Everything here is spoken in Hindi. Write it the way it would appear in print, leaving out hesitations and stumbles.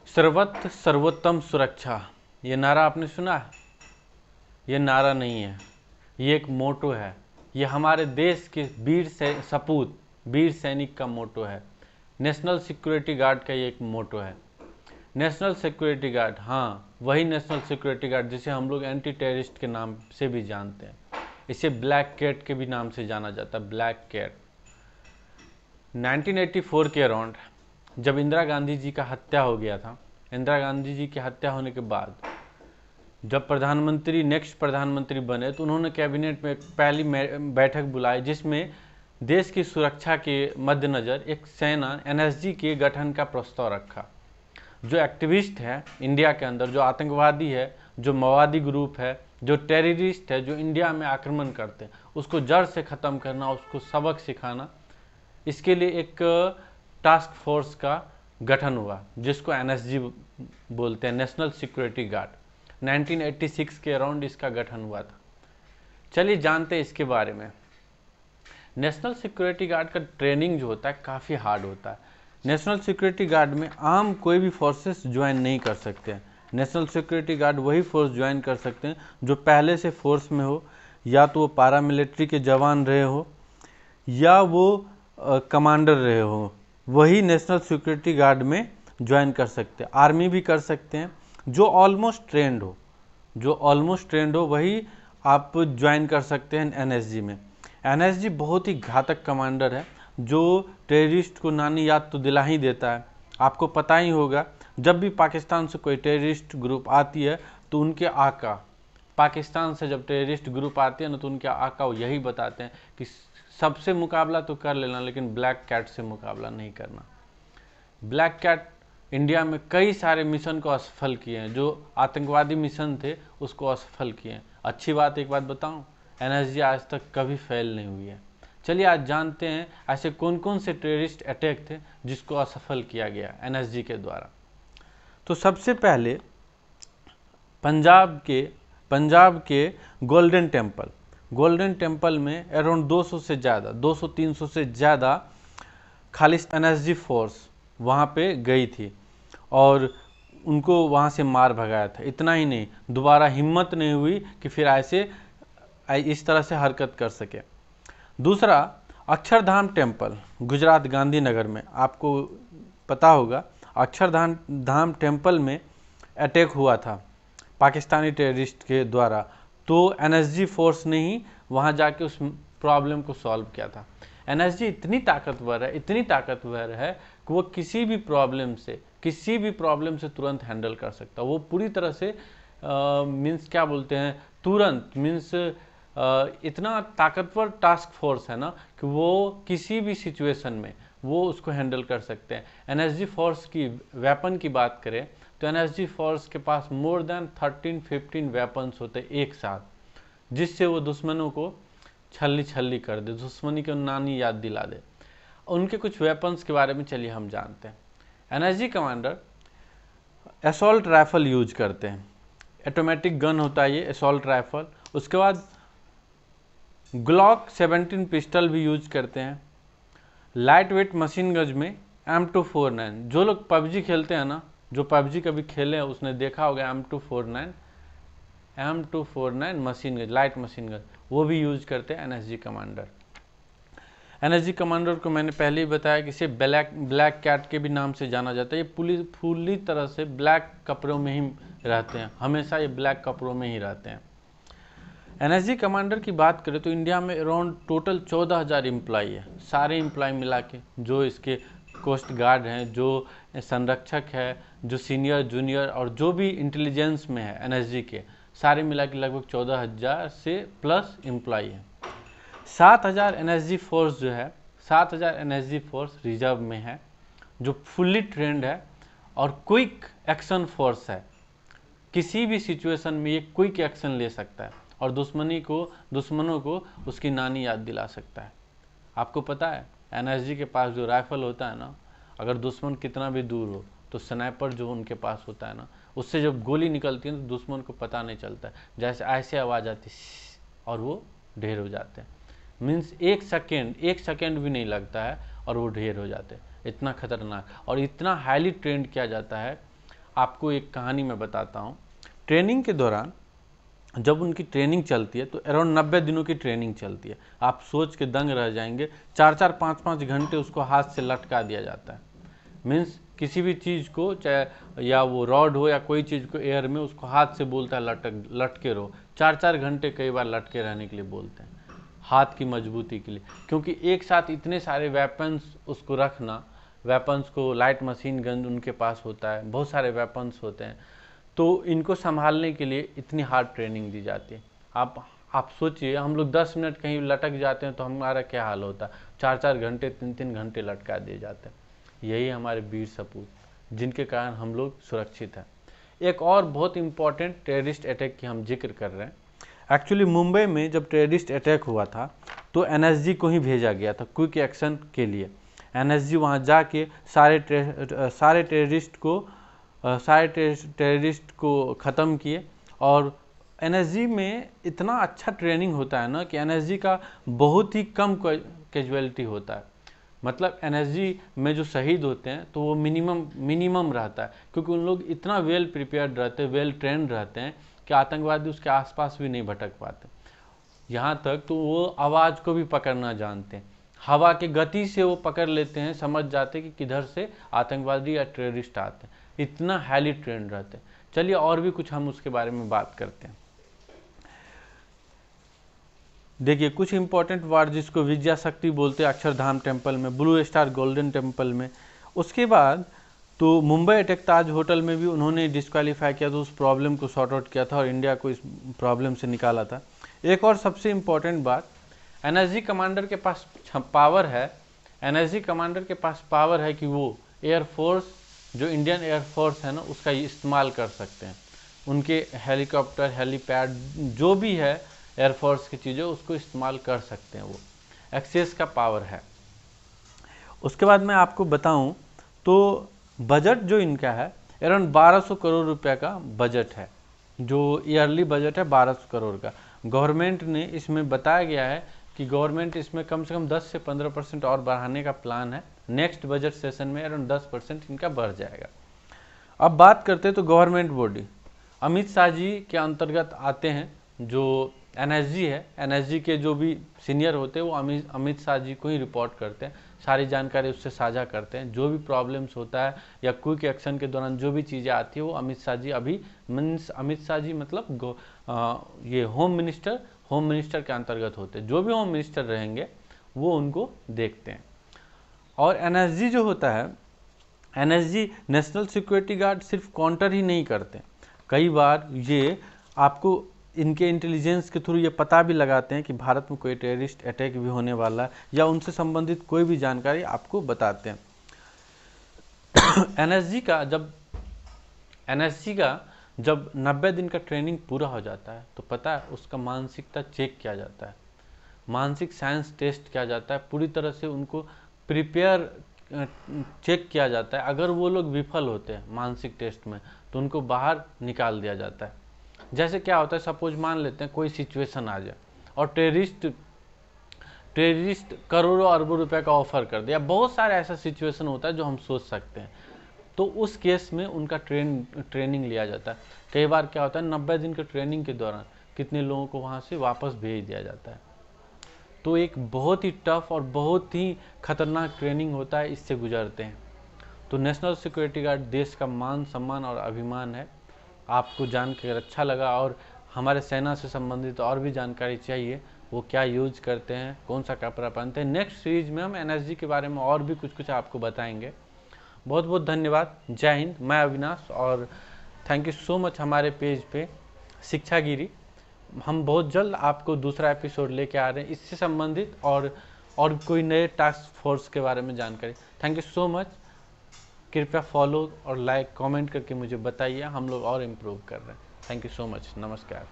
सर्वत्र सर्वोत्तम सुरक्षा, ये नारा आपने सुना है? ये नारा नहीं है, ये एक मोटो है। ये हमारे देश के सपूत वीर सैनिक का मोटो है। नेशनल सिक्योरिटी गार्ड का ये एक मोटो है। नेशनल सिक्योरिटी गार्ड, हाँ वही नेशनल सिक्योरिटी गार्ड जिसे हम लोग एंटी टेररिस्ट के नाम से भी जानते हैं। इसे ब्लैक कैट के भी नाम से जाना जाता है, ब्लैक कैट। 1984 के अराउंड जब इंदिरा गांधी जी का हत्या हो गया था, इंदिरा गांधी जी की हत्या होने के बाद जब नेक्स्ट प्रधानमंत्री बने तो उन्होंने कैबिनेट में पहली बैठक बुलाई जिसमें देश की सुरक्षा के मद्देनज़र एक सेना एनएसजी के गठन का प्रस्ताव रखा। जो एक्टिविस्ट है इंडिया के अंदर, जो आतंकवादी है, जो माओवादी ग्रुप है, जो टेररिस्ट है, जो इंडिया में आक्रमण करते हैं, उसको जड़ से ख़त्म करना, उसको सबक सिखाना, इसके लिए एक टास्क फोर्स का गठन हुआ जिसको एनएसजी बोलते हैं, नेशनल सिक्योरिटी गार्ड। 1986 के अराउंड इसका गठन हुआ था। चलिए जानते हैं इसके बारे में। नेशनल सिक्योरिटी गार्ड का ट्रेनिंग जो होता है काफ़ी हार्ड होता है। नेशनल सिक्योरिटी गार्ड में आम कोई भी फोर्सेस ज्वाइन नहीं कर सकते हैं। नेशनल सिक्योरिटी गार्ड वही फोर्स ज्वाइन कर सकते हैं जो पहले से फोर्स में हो, या तो वो पारामिलिट्री के जवान रहे हो या वो कमांडर रहे हो, वही नेशनल सिक्योरिटी गार्ड में ज्वाइन कर सकते हैं। आर्मी भी कर सकते हैं, जो ऑलमोस्ट ट्रेंड हो वही आप ज्वाइन कर सकते हैं एनएसजी में। एनएसजी बहुत ही घातक कमांडर है जो टेररिस्ट को नानी याद तो दिला ही देता है। आपको पता ही होगा, जब भी पाकिस्तान से कोई टेररिस्ट ग्रुप आती है तो उनके आका, पाकिस्तान से जब टेररिस्ट ग्रुप आते हैं ना तो उनके आका यही बताते हैं कि सबसे मुकाबला तो कर लेना लेकिन ब्लैक कैट से मुकाबला नहीं करना। ब्लैक कैट इंडिया में कई सारे मिशन को असफल किए हैं, जो आतंकवादी मिशन थे उसको असफल किए हैं। अच्छी बात एक बात बताऊं, एनएसजी आज तक कभी फेल नहीं हुई है। चलिए आज जानते हैं ऐसे कौन कौन से टेररिस्ट अटैक थे जिसको असफल किया गया एनएसजी के द्वारा। तो सबसे पहले पंजाब के गोल्डन टेम्पल में अराउंड 200-300 से ज़्यादा खालिस एनएसजी फोर्स वहाँ पे गई थी और उनको वहाँ से मार भगाया था। इतना ही नहीं, दोबारा हिम्मत नहीं हुई कि फिर ऐसे इस तरह से हरकत कर सके। दूसरा, अक्षरधाम टेम्पल गुजरात गांधीनगर में, आपको पता होगा अक्षरधाम टेम्पल में अटैक हुआ था पाकिस्तानी टेररिस्ट के द्वारा, तो एनएसजी फोर्स ने ही वहाँ जाके उस प्रॉब्लम को सॉल्व किया था। एनएसजी इतनी ताकतवर है कि वो किसी भी प्रॉब्लम से तुरंत हैंडल कर सकता है। वो पूरी तरह से इतना ताकतवर टास्क फोर्स है ना कि वो किसी भी सिचुएशन में वो उसको हैंडल कर सकते हैं। एनएसजी फोर्स की वेपन की बात करें तो एनएसजी फोर्स के पास मोर देन 13-15 वेपन्स होते हैं एक साथ, जिससे वो दुश्मनों को छल्ली कर दे, दुश्मनी को नानी याद दिला दे। उनके कुछ वेपन्स के बारे में चलिए हम जानते हैं। NSG commander assault rifle use करते हैं, ऑटोमेटिक गन होता है ये असॉल्ट राइफल। उसके बाद ग्लॉक 17 पिस्टल भी यूज करते हैं। लाइट वेट मशीन गन में M249, जो लोग पबजी खेलते हैं ना, जो पबजी कभी खेले हैं उसने देखा होगा M249 machine gun, light machine gun, वो भी यूज करते हैं एनएसजी कमांडर। एनएसजी कमांडर को मैंने पहले ही बताया कि इसे ब्लैक कैट के भी नाम से जाना जाता है। ये पूरी तरह से ब्लैक कपड़ों में ही रहते हैं, हमेशा ये ब्लैक कपड़ों में ही रहते हैं। एनएसजी कमांडर की बात करें तो इंडिया में अराउंड टोटल 14,000 एम्प्लॉई है। सारे एम्प्लॉय मिला के, जो इसके कोस्ट गार्ड हैं, जो संरक्षक है, जो सीनियर जूनियर और जो भी इंटेलिजेंस में है एनएसजी के, सारे मिला के लगभग 14,000 से प्लस एम्प्लॉई है। 7,000 एनएसजी फोर्स जो है, 7,000 एनएसजी फोर्स रिजर्व में है, जो फुल्ली ट्रेंड है और क्विक एक्शन फोर्स है। किसी भी सिचुएशन में ये क्विक एक्शन ले सकता है और दुश्मनों को उसकी नानी याद दिला सकता है। आपको पता है एनएसजी के पास जो राइफल होता है ना, अगर दुश्मन कितना भी दूर हो तो स्नाइपर जो उनके पास होता है ना, उससे जब गोली निकलती है तो दुश्मन को पता नहीं चलता है, जैसे ऐसे आवाज़ आती और वो ढेर हो जाते हैं। मीन्स एक सेकेंड भी नहीं लगता है और वो ढेर हो जाते हैं। इतना खतरनाक और इतना हाईली ट्रेंड किया जाता है। आपको एक कहानी मैं बताता हूँ। ट्रेनिंग के दौरान जब उनकी ट्रेनिंग चलती है तो अराउंड 90 दिनों की ट्रेनिंग चलती है। आप सोच के दंग रह जाएंगे, 4-4, 5-5 घंटे उसको हाथ से लटका दिया जाता है। मीन्स किसी भी चीज़ को, चाहे या वो रॉड हो या कोई चीज़ को एयर में, उसको हाथ से बोलता है लटके रहो। 4-4 घंटे कई बार लटके रहने के लिए बोलते हैं, हाथ की मजबूती के लिए। क्योंकि एक साथ इतने सारे वेपन्स उसको रखना, वेपन्स को, लाइट मशीन गन उनके पास होता है, बहुत सारे वेपन्स होते हैं, तो इनको संभालने के लिए इतनी हार्ड ट्रेनिंग दी जाती है। आप सोचिए, हम लोग 10 मिनट कहीं लटक जाते हैं तो हमारा क्या हाल होता है। 4-4 घंटे, 3-3 घंटे लटका दिए जाते हैं। यही हमारे वीर सपूत, जिनके कारण हम लोग सुरक्षित हैं। एक और बहुत इम्पॉर्टेंट टेररिस्ट अटैक की हम जिक्र कर रहे हैं। एक्चुअली मुंबई में जब टेररिस्ट अटैक हुआ था तो एनएसजी को ही भेजा गया था क्विक एक्शन के लिए। एनएसजी वहाँ जाके सारे टेररिस्ट को ख़त्म किए। और एनएसजी में इतना अच्छा ट्रेनिंग होता है ना कि एनएसजी का बहुत ही कम कैजुअलिटी होता है। मतलब एनएसजी में जो शहीद होते हैं तो वो मिनिमम रहता है, क्योंकि उन लोग इतना वेल प्रिपेयर्ड रहते हैं, वेल ट्रेंड रहते हैं कि आतंकवादी उसके आसपास भी नहीं भटक पाते। यहाँ तक तो वो आवाज़ को भी पकड़ना जानते हैं, हवा के गति से वो पकड़ लेते हैं, समझ जाते हैं कि किधर से आतंकवादी या टेररिस्ट आते हैं। इतना हाईली ट्रेंड रहते हैं। चलिए और भी कुछ हम उसके बारे में बात करते हैं। देखिए कुछ इंपॉर्टेंट वार्ड जिसको विजया शक्ति बोलते हैं अक्षरधाम टेम्पल में, ब्लू स्टार गोल्डन टेम्पल में। उसके बाद तो मुंबई अटैक ताज होटल में भी उन्होंने डिस्क्वालीफाई किया, तो उस प्रॉब्लम को सॉर्ट आउट किया था और इंडिया को इस प्रॉब्लम से निकाला था। एक और सबसे इम्पॉर्टेंट बात, एनएसजी कमांडर के पास पावर है, एनएसजी कमांडर के पास पावर है कि वो एयरफोर्स, जो इंडियन एयरफोर्स है ना, उसका इस्तेमाल कर सकते हैं। उनके हेलीकॉप्टर, हेलीपैड, जो भी है एयरफोर्स की चीज़ें, उसको इस्तेमाल कर सकते हैं। वो एक्सेस का पावर है। उसके बाद मैं आपको बताऊं तो बजट जो इनका है अराउंड 1200 करोड़ रुपए का बजट है, जो ईयरली बजट है 1200 करोड़ का। गवर्नमेंट ने इसमें बताया गया है कि गवर्नमेंट इसमें कम से कम 10 से 15% और बढ़ाने का प्लान है। नेक्स्ट बजट सेशन में अराउंड 10% इनका बढ़ जाएगा। अब बात करते हैं तो गवर्नमेंट बॉडी अमित शाह जी के अंतर्गत आते हैं। जो एनएसजी है, एनएसजी के जो भी सीनियर होते हैं वो अमित शाह जी को ही रिपोर्ट करते हैं, सारी जानकारी उससे साझा करते हैं। जो भी प्रॉब्लम्स होता है या क्विक एक्शन के दौरान जो भी चीज़ें आती है वो अमित शाह जी, अभी मीन्स अमित शाह जी मतलब ये होम मिनिस्टर के अंतर्गत होते हैं। जो भी होम मिनिस्टर रहेंगे वो उनको देखते हैं। और एनएसजी जो होता है, एनएसजी नेशनल सिक्योरिटी गार्ड सिर्फ काउंटर ही नहीं करते, कई बार ये आपको इनके इंटेलिजेंस के थ्रू ये पता भी लगाते हैं कि भारत में कोई टेररिस्ट अटैक भी होने वाला है, या उनसे संबंधित कोई भी जानकारी आपको बताते हैं। एनएसजी का जब 90 दिन का ट्रेनिंग पूरा हो जाता है तो पता है उसका मानसिकता चेक किया जाता है, मानसिक साइंस टेस्ट किया जाता है, पूरी तरह से उनको प्रिपेयर चेक किया जाता है। अगर वो लोग विफल होते हैं मानसिक टेस्ट में तो उनको बाहर निकाल दिया जाता है। जैसे क्या होता है, सपोज मान लेते हैं कोई सिचुएशन आ जाए और टेररिस्ट करोड़ों अरबों रुपए का ऑफर कर दे, या बहुत सारे ऐसा सिचुएशन होता है जो हम सोच सकते हैं, तो उस केस में उनका ट्रेनिंग लिया जाता है। कई बार क्या होता है 90 दिन के ट्रेनिंग के दौरान कितने लोगों को वहाँ से वापस भेज दिया जाता है। तो एक बहुत ही टफ और बहुत ही खतरनाक ट्रेनिंग होता है, इससे गुजरते हैं। तो नेशनल सिक्योरिटी गार्ड देश का मान, सम्मान और अभिमान है। आपको जानकर अच्छा लगा, और हमारे सेना से संबंधित और भी जानकारी चाहिए, वो क्या यूज करते हैं, कौन सा कपड़ा पहनते हैं, नेक्स्ट सीरीज में हम एनएसजी के बारे में और भी कुछ आपको बताएंगे। बहुत बहुत धन्यवाद। जय हिंद। मैं अविनाश, और थैंक यू सो मच हमारे पेज पे शिक्षागिरी। हम बहुत जल्द आपको दूसरा एपिसोड लेके आ रहे हैं इससे संबंधित, और कोई नए टास्क फोर्स के बारे में जानकारी। Thank you so much. कृपया फॉलो और लाइक कमेंट करके मुझे बताइए, हम लोग और इम्प्रूव कर रहे हैं। Thank you so much. नमस्कार।